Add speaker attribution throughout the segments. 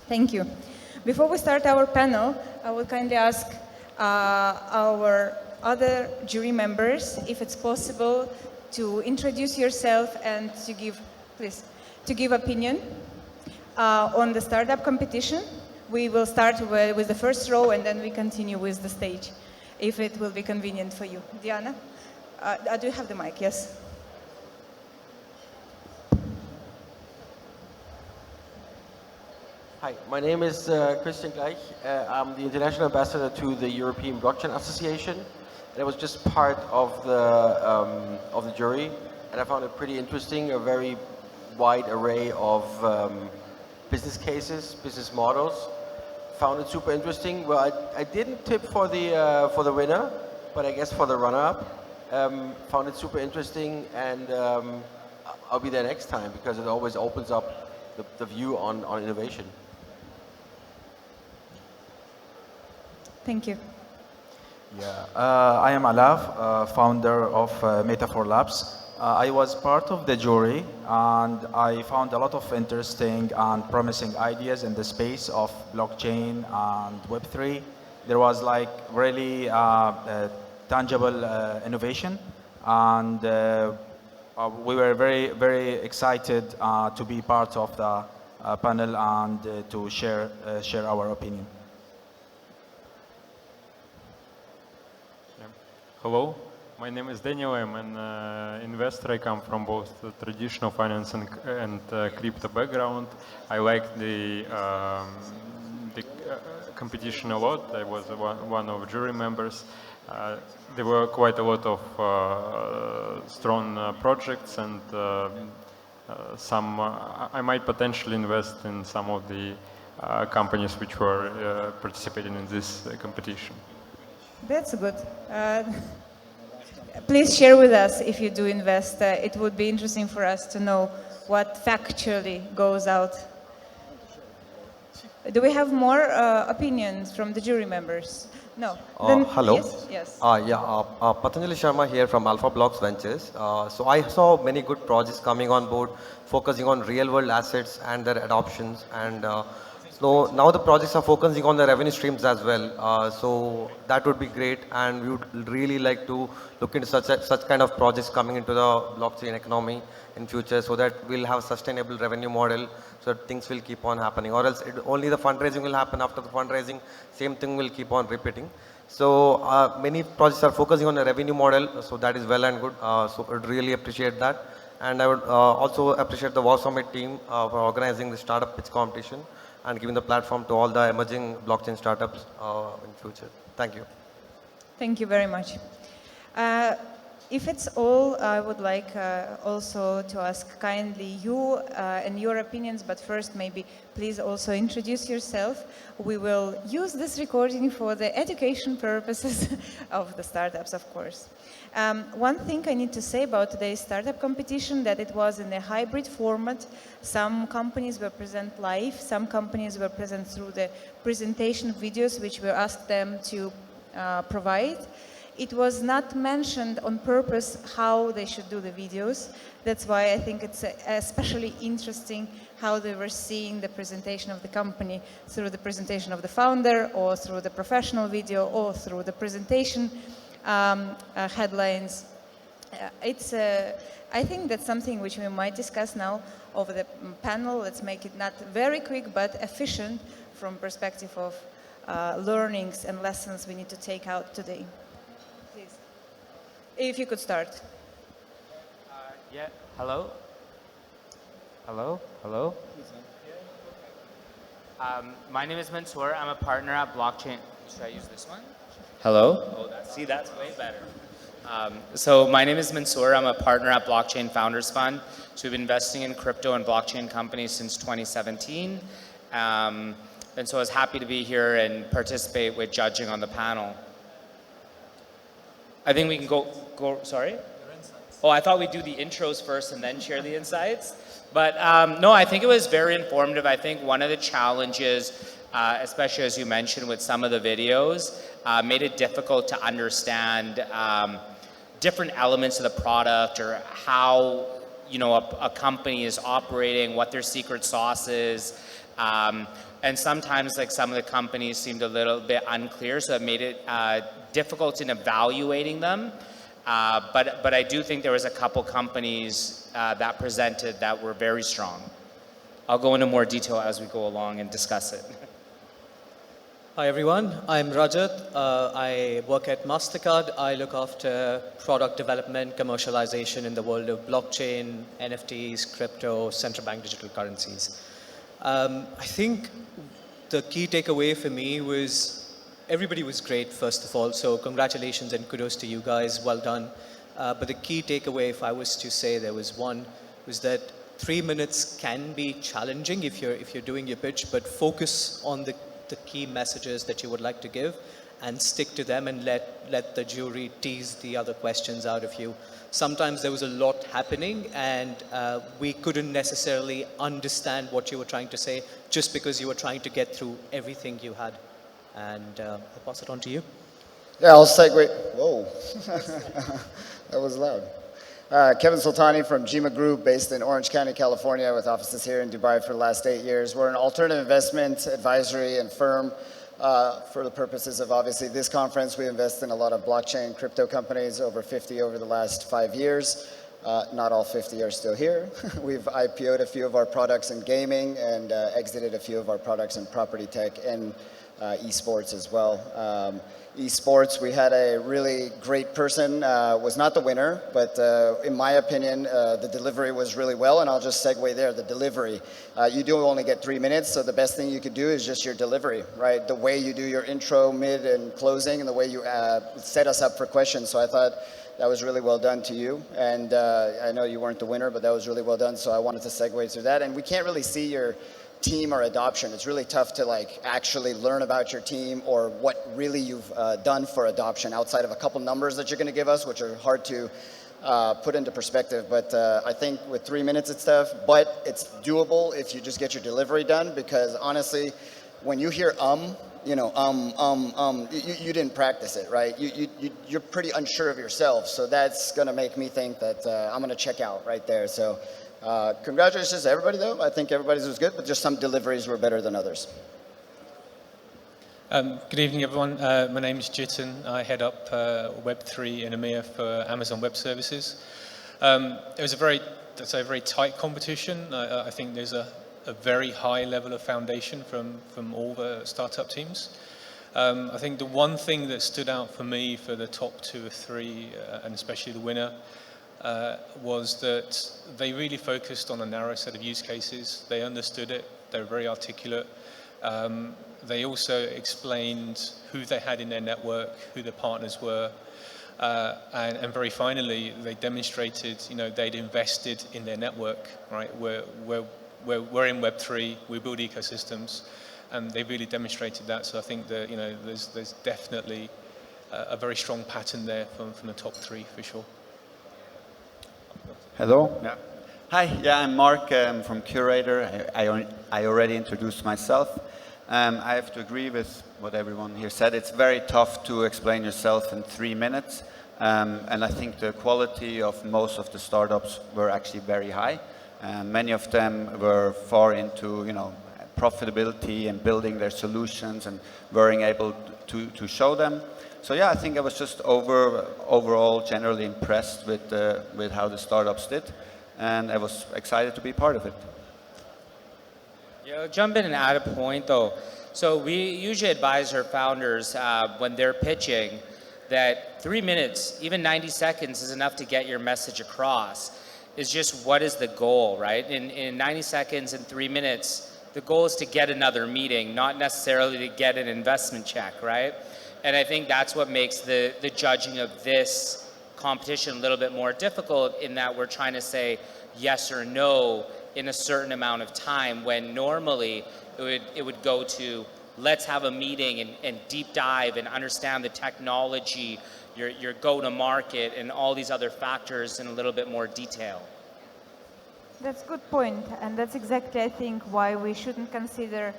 Speaker 1: Thank you. Before we start our panel, I will kindly ask our other jury members, if it's possible, to introduce yourself and to give, please, to give opinion on the startup competition. We will start with the first row and then we continue with the stage, if it will be convenient for you. Diana, do you have the mic? Yes.
Speaker 2: Hi, my name is Christian Gleich. I'm the international ambassador to the European Blockchain Association. And I was just part of the jury, and I found it pretty interesting, a very wide array of business cases, business models. Found it super interesting. Well, I didn't tip for the winner, but I guess for the runner-up. Found it super interesting, and I'll be there next time because it always opens up the view on innovation.
Speaker 1: Thank you.
Speaker 3: Yeah, I am Alaf, founder of Metaverse Labs. I was part of the jury and I found a lot of interesting and promising ideas in the space of blockchain and Web3. There was like really tangible innovation, and we were very, very excited to be part of the panel and to share our opinion.
Speaker 4: Hello, my name is Daniel. I'm an investor. I come from both the traditional finance and crypto background. I like the competition a lot. I was one of jury members. There were quite a lot of strong projects, and some I might potentially invest in some of the companies which were participating in this competition.
Speaker 1: That's good. Please share with us if you do invest. It would be interesting for us to know what factually goes out. Do we have more opinions from the jury members? No.
Speaker 5: Hello.
Speaker 1: Yes.
Speaker 5: Patanjali Sharma here from Alpha Blocks Ventures. So I saw many good projects coming on board, focusing on real-world assets and their adoptions, and so now the projects are focusing on the revenue streams as well. So that would be great, and we would really like to look into such kind of projects coming into the blockchain economy in future, so that we'll have a sustainable revenue model, so that things will keep on happening. Or else only the fundraising will happen. After the fundraising, same thing will keep on repeating. So many projects are focusing on a revenue model, so that is well and good. So I'd really appreciate that. And I would also appreciate the Wow Summit team for organizing the startup pitch competition and giving the platform to all the emerging blockchain startups in future. Thank you.
Speaker 1: Thank you very much. If it's all, I would like also to ask kindly you and your opinions, but first maybe please also introduce yourself. We will use this recording for the education purposes of the startups, of course. One thing I need to say about today's startup competition, that it was in a hybrid format. Some companies were present live, some companies were present through the presentation videos which we asked them to provide. It was not mentioned on purpose how they should do the videos. That's why I think it's especially interesting how they were seeing the presentation of the company through the presentation of the founder, or through the professional video, or through the presentation headlines. I think that's something which we might discuss now over the panel. Let's make it not very quick, but efficient from perspective of learnings and lessons we need to take out today. Please, if you could start.
Speaker 6: Yeah, hello? Hello? Hello? My name is Mansoor. I'm a partner at Blockchain. Should I use this one? Hello? Oh, that's way better. So my name is Mansoor. I'm a partner at Blockchain Founders Fund. So we've been investing in crypto and blockchain companies since 2017. And so I was happy to be here and participate with judging on the panel. I think we can go, sorry? Oh, I thought we'd do the intros first and then share the insights. But no, I think it was very informative. I think one of the challenges, especially as you mentioned with some of the videos, made it difficult to understand different elements of the product, or how a company is operating, what their secret sauce is. And sometimes like some of the companies seemed a little bit unclear, so it made it difficult in evaluating them. But I do think there was a couple companies that presented that were very strong. I'll go into more detail as we go along and discuss it.
Speaker 7: Hi everyone, I'm Rajat. I work at MasterCard. I look after product development, commercialization in the world of blockchain, NFTs, crypto, central bank digital currencies. I think the key takeaway for me was everybody was great, first of all, so congratulations and kudos to you guys, well done. But the key takeaway, if I was to say there was one, was that 3 minutes can be challenging if you're doing your pitch, but focus on the key messages that you would like to give and stick to them and let the jury tease the other questions out of you. Sometimes there was a lot happening and we couldn't necessarily understand what you were trying to say just because you were trying to get through everything you had. And I'll pass it on to you.
Speaker 8: Yeah, I'll segue. Whoa, that was loud. Kevin Soltani from GIMA Group, based in Orange County, California, with offices here in Dubai for the last 8 years. We're an alternative investment advisory and firm. For the purposes of obviously this conference, we invest in a lot of blockchain crypto companies, over 50 over the last 5 years. Not all 50 are still here. We've IPO'd a few of our products in gaming and exited a few of our products in property tech and esports as well. Esports, we had a really great person, was not the winner, but in my opinion, the delivery was really well, and I'll just segue there, the delivery. You do only get 3 minutes, so the best thing you could do is just your delivery, right? The way you do your intro, mid, and closing, and the way you set us up for questions. So I thought that was really well done to you, and I know you weren't the winner, but that was really well done, so I wanted to segue through that. And we can't really see your team or adoption. It's really tough to like actually learn about your team or what really you've done for adoption outside of a couple numbers that you're going to give us, which are hard to put into perspective. But I think with 3 minutes it's tough, but it's doable if you just get your delivery done, because honestly, when you hear you didn't practice it, right? You're pretty unsure of yourself. So that's going to make me think that I'm going to check out right there. So congratulations to everybody, though. I think everybody's was good, but just some deliveries were better than others.
Speaker 9: Good evening, everyone. My name is Jitin. I head up Web3 in EMEA for Amazon Web Services. It was a very tight competition. I think there's a very high level of foundation from all the startup teams. I think the one thing that stood out for me for the top 2 or 3, and especially the winner, was that they really focused on a narrow set of use cases. They understood it. They were very articulate. They also explained who they had in their network, who their partners were, and very finally, they demonstrated, they'd invested in their network. Right, we're in Web3. We build ecosystems, and they really demonstrated that. So I think that there's definitely a very strong pattern there from the top 3 for sure.
Speaker 10: Hello. Yeah. Hi. Yeah, I'm Marc. I'm from Curator. I already introduced myself. I have to agree with what everyone here said. It's very tough to explain yourself in 3 minutes, and I think the quality of most of the startups were actually very high. Many of them were far into profitability and building their solutions and weren't able to show them. So yeah, I think I was just overall generally impressed with how the startups did, and I was excited to be part of it.
Speaker 6: Yeah, I'll jump in and add a point though. So we usually advise our founders when they're pitching that 3 minutes, even 90 seconds is enough to get your message across. It's just what is the goal, right? In 90 seconds and 3 minutes, the goal is to get another meeting, not necessarily to get an investment check, right? And I think that's what makes the judging of this competition a little bit more difficult, in that we're trying to say yes or no in a certain amount of time, when normally it would go to let's have a meeting and deep dive and understand the technology, your go-to-market, and all these other factors in a little bit more detail.
Speaker 1: That's a good point, and that's exactly, I think, why we shouldn't consider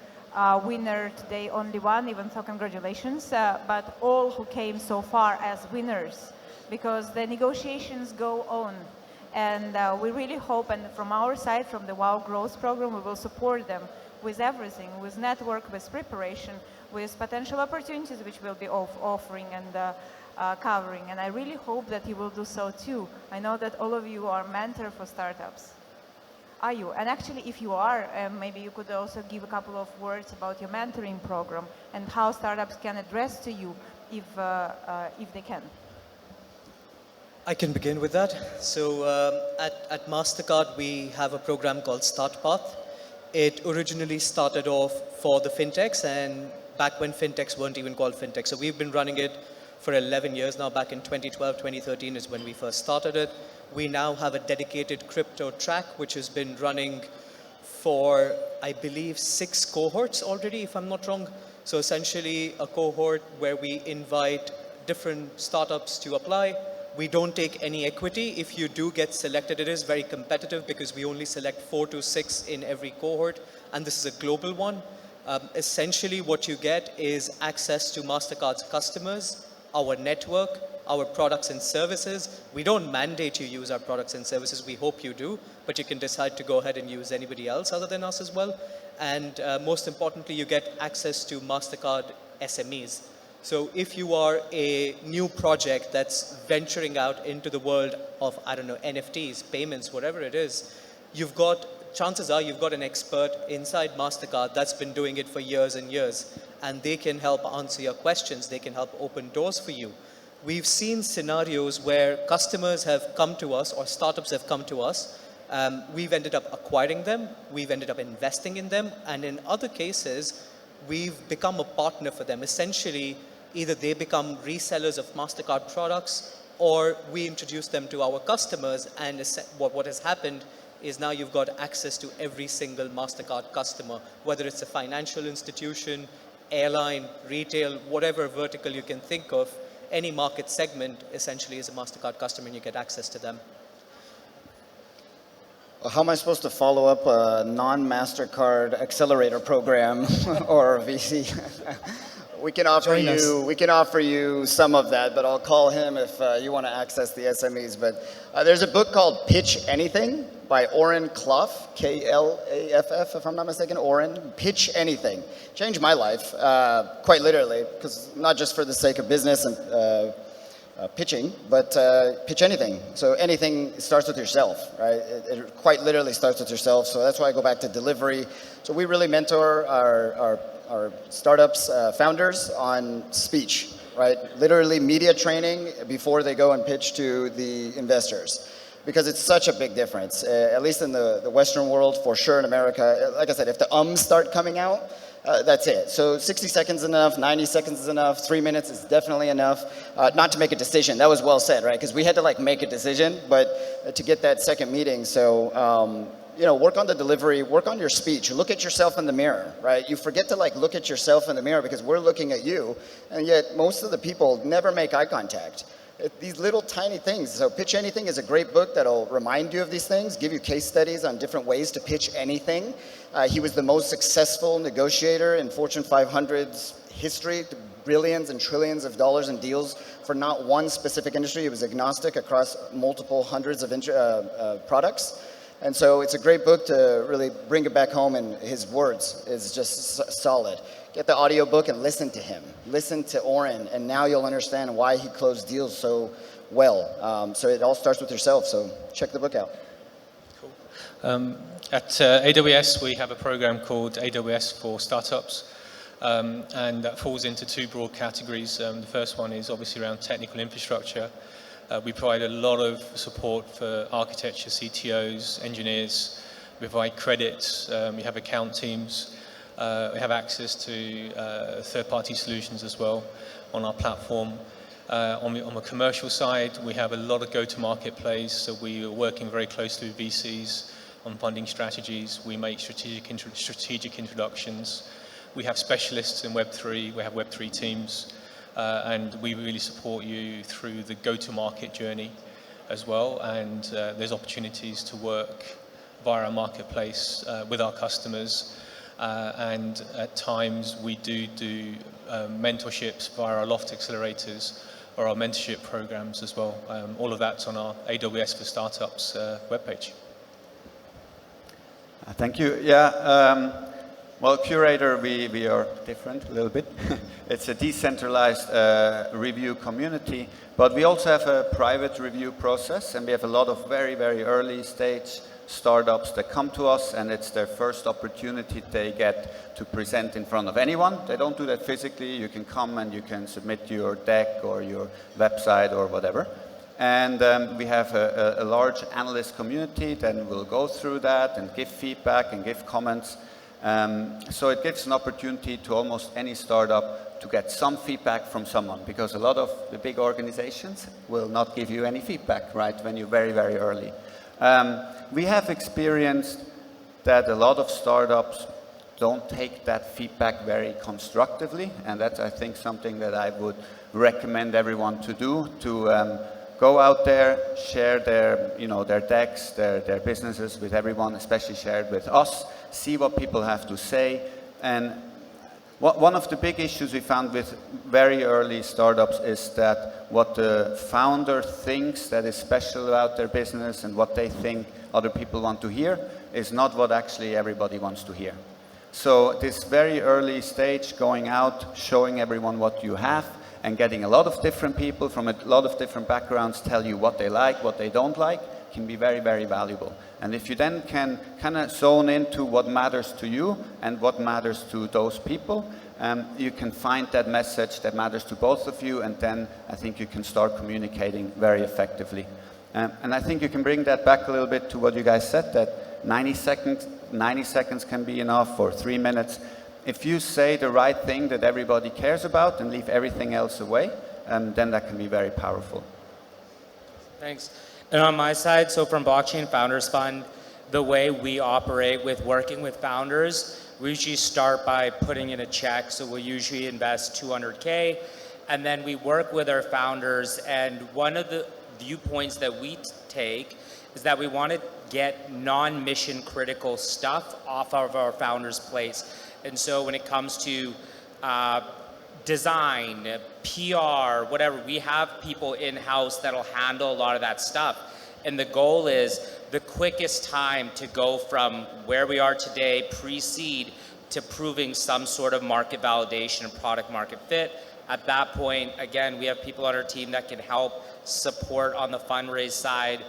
Speaker 1: winner today only one, even though congratulations, but all who came so far as winners, because the negotiations go on. And we really hope, and from our side, from the WOW Growth Program, we will support them with everything, with network, with preparation, with potential opportunities which we'll be offering and covering. And I really hope that you will do so too. I know that all of you are mentors for startups. Are you? And actually, if you are, maybe you could also give a couple of words about your mentoring program and how startups can address to you if they can.
Speaker 7: I can begin with that. So at MasterCard, we have a program called Start Path. It originally started off for the fintechs, and back when fintechs weren't even called fintechs. So we've been running it for 11 years now. Back in 2012, 2013 is when we first started it. We now have a dedicated crypto track, which has been running for, I believe, 6 cohorts already, if I'm not wrong. So essentially a cohort where we invite different startups to apply. We don't take any equity. If you do get selected, it is very competitive because we only select 4 to 6 in every cohort, and this is a global one. Essentially what you get is access to MasterCard's customers, our network, our products and services. We don't mandate you use our products and services. We hope you do, but you can decide to go ahead and use anybody else other than us as well. And most importantly, you get access to MasterCard SMEs. So if you are a new project that's venturing out into the world of, I don't know, NFTs, payments, whatever it is, chances are you've got an expert inside MasterCard that's been doing it for years and years, and they can help answer your questions. They can help open doors for you. We've seen scenarios where customers have come to us or startups have come to us. We've ended up acquiring them. We've ended up investing in them. And in other cases, we've become a partner for them. Essentially, either they become resellers of MasterCard products or we introduce them to our customers. And what has happened is now you've got access to every single MasterCard customer, whether it's a financial institution, airline, retail, whatever vertical you can think of. Any market segment essentially is a MasterCard customer and you get access to them.
Speaker 8: How am I supposed to follow up a non-MasterCard accelerator program or VC? We can offer you some of that, but I'll call him if you want to access the SMEs. But there's a book called Pitch Anything by Oren Klaff, K-L-A-F-F, if I'm not mistaken. Oren, Pitch Anything. Changed my life, quite literally, because not just for the sake of business and pitching, but pitch anything. So anything starts with yourself, right? It quite literally starts with yourself. So that's why I go back to delivery. So we really mentor our startups, founders on speech, right? Literally media training before they go and pitch to the investors. Because it's such a big difference, at least in the Western world, for sure in America. Like I said, if the ums start coming out, that's it. So 60 seconds is enough, 90 seconds is enough, 3 minutes is definitely enough. Not to make a decision, that was well said, right? Because we had to like make a decision, but to get that second meeting. So, work on the delivery, work on your speech, look at yourself in the mirror, right? You forget to like look at yourself in the mirror because we're looking at you, and yet most of the people never make eye contact. These little tiny things. So Pitch Anything is a great book that'll remind you of these things, give you case studies on different ways to pitch anything. He was the most successful negotiator in Fortune 500's history, billions and trillions of dollars in deals for not one specific industry. He was agnostic across multiple hundreds of products. And so it's a great book to really bring it back home, and his words is just solid. Get the audiobook and listen to him. Listen to Oren, and now you'll understand why he closed deals so well. So it all starts with yourself, so check the book out.
Speaker 9: Cool. At AWS, we have a program called AWS for Startups, and that falls into 2 broad categories. The first one is obviously around technical infrastructure. We provide a lot of support for architecture, CTOs, engineers. We provide credits. We have account teams. We have access to third-party solutions as well on our platform. On the commercial side, we have a lot of go-to-market plays, so we are working very closely with VCs on funding strategies. We make strategic introductions. We have specialists in Web3. We have Web3 teams. And we really support you through the go-to-market journey as well. And there's opportunities to work via our marketplace with our customers. And at times we do mentorships via our Loft accelerators or our mentorship programs as well. All of that's on our AWS for Startups webpage.
Speaker 10: Thank you. Yeah. Well, Curator, we are different a little bit. It's a decentralized review community, but we also have a private review process, and we have a lot of very, very early stage startups that come to us, and it's their first opportunity they get to present in front of anyone. They don't do that physically. You can come and you can submit your deck or your website or whatever. And we have a large analyst community that will go through that and give feedback and give comments. So it gives an opportunity to almost any startup to get some feedback from someone, because a lot of the big organizations will not give you any feedback, right, when you're very, very early. We have experienced that a lot of startups don't take that feedback very constructively, and that's, I think, something that I would recommend everyone to do, to go out there, share their, their decks, their businesses with everyone, especially share it with us, see what people have to say. And one of the big issues we found with very early startups is that what the founder thinks that is special about their business and what they think other people want to hear is not what actually everybody wants to hear. So this very early stage, going out, showing everyone what you have, and getting a lot of different people from a lot of different backgrounds tell you what they like, what they don't like, can be very, very valuable. And if you then can kind of zone into what matters to you and what matters to those people, you can find that message that matters to both of you, and then I think you can start communicating very effectively. And I think you can bring that back a little bit to what you guys said, that 90 seconds can be enough, or 3 minutes. If you say the right thing that everybody cares about and leave everything else away, then that can be very powerful.
Speaker 6: Thanks. And on my side, so from Blockchain Founders Fund, the way we operate with working with founders, we usually start by putting in a check. So we'll usually invest 200K, and then we work with our founders. And one of the viewpoints that we take is that we want to get non-mission critical stuff off of our founders' plates. And so when it comes to design, PR, whatever, we have people in-house that'll handle a lot of that stuff. And the goal is the quickest time to go from where we are today, pre-seed, to proving some sort of market validation and product market fit. At that point, again, we have people on our team that can help support on the fundraise side.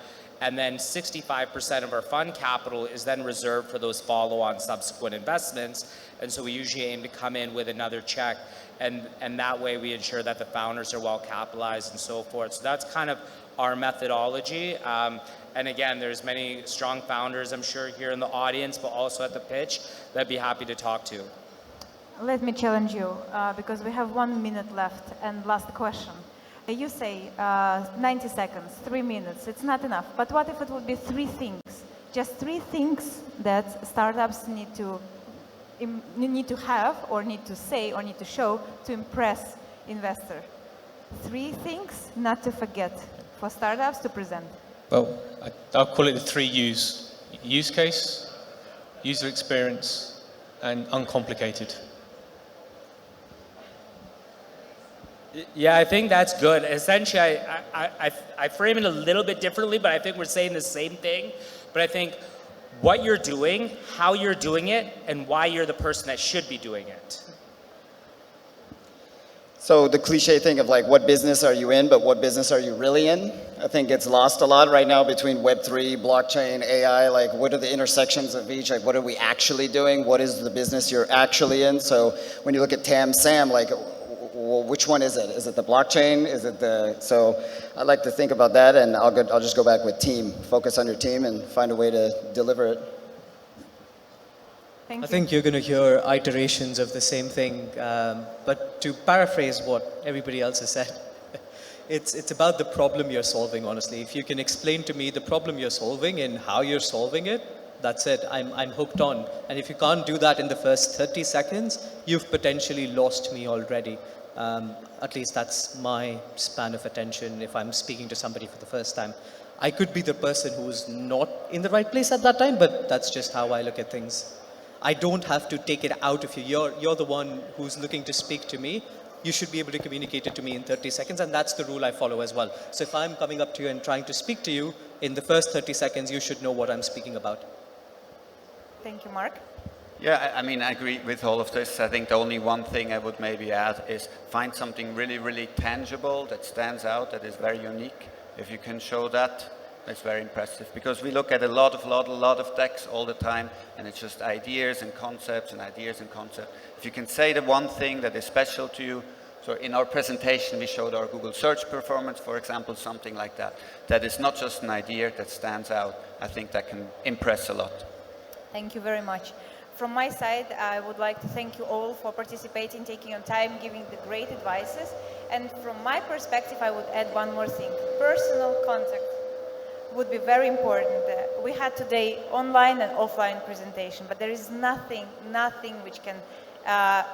Speaker 6: And then 65% of our fund capital is then reserved for those follow-on subsequent investments. And so we usually aim to come in with another check. And that way we ensure that the founders are well capitalized and so forth. So that's kind of our methodology. And again, there's many strong founders, I'm sure, here in the audience, but also at the pitch, that I'd be happy to talk to.
Speaker 1: Let me challenge you, because we have 1 minute left, and last question. You say 90 seconds, 3 minutes, it's not enough. But what if it would be 3 things? Just 3 things that startups need to have, or need to say, or need to show to impress investor. 3 things not to forget for startups to present.
Speaker 9: Well, I'll call it the 3 U's. Use case, user experience, and uncomplicated.
Speaker 6: Yeah, I think that's good. Essentially, I frame it a little bit differently, but I think we're saying the same thing. But I think what you're doing, how you're doing it, and why you're the person that should be doing it.
Speaker 8: So the cliche thing of like, what business are you in, but what business are you really in? I think it's lost a lot right now between Web3, blockchain, AI. Like, what are the intersections of each? Like, what are we actually doing? What is the business you're actually in? So when you look at TAM, SAM, like, well, which one is it? Is it the blockchain? Is it the, so I like to think about that, and I'll just go back with team. Focus on your team and find a way to deliver it.
Speaker 7: I think you're going to hear iterations of the same thing, but to paraphrase what everybody else has said, it's about the problem you're solving, honestly. If you can explain to me the problem you're solving and how you're solving it, that's it. I'm hooked on. And if you can't do that in the first 30 seconds, you've potentially lost me already. At least that's my span of attention if I'm speaking to somebody for the first time. I could be the person who's not in the right place at that time, but that's just how I look at things. I don't have to take it out of you. You're the one who's looking to speak to me. You should be able to communicate it to me in 30 seconds, and that's the rule I follow as well. So if I'm coming up to you and trying to speak to you, in the first 30 seconds, you should know what I'm speaking about.
Speaker 1: Thank you, Mark.
Speaker 10: Yeah, I mean, I agree with all of this. I think the only one thing I would maybe add is find something really, really tangible that stands out, that is very unique. If you can show that, it's very impressive. Because we look at a lot of decks all the time, and it's just ideas and concepts and ideas and concepts. If you can say the one thing that is special to you, so in our presentation, we showed our Google search performance, for example, something like that. That is not just an idea that stands out. I think that can impress a lot.
Speaker 1: Thank you very much. From my side, I would like to thank you all for participating, taking your time, giving the great advices. And from my perspective, I would add one more thing. Personal contact would be very important. We had today online and offline presentation, but there is nothing which can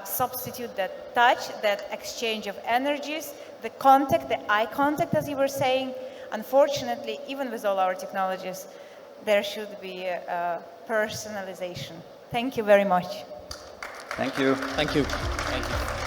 Speaker 1: substitute that touch, that exchange of energies, the contact, the eye contact, as you were saying. Unfortunately, even with all our technologies, there should be personalization. Thank you very much.
Speaker 10: Thank you.
Speaker 7: Thank you.
Speaker 6: Thank you.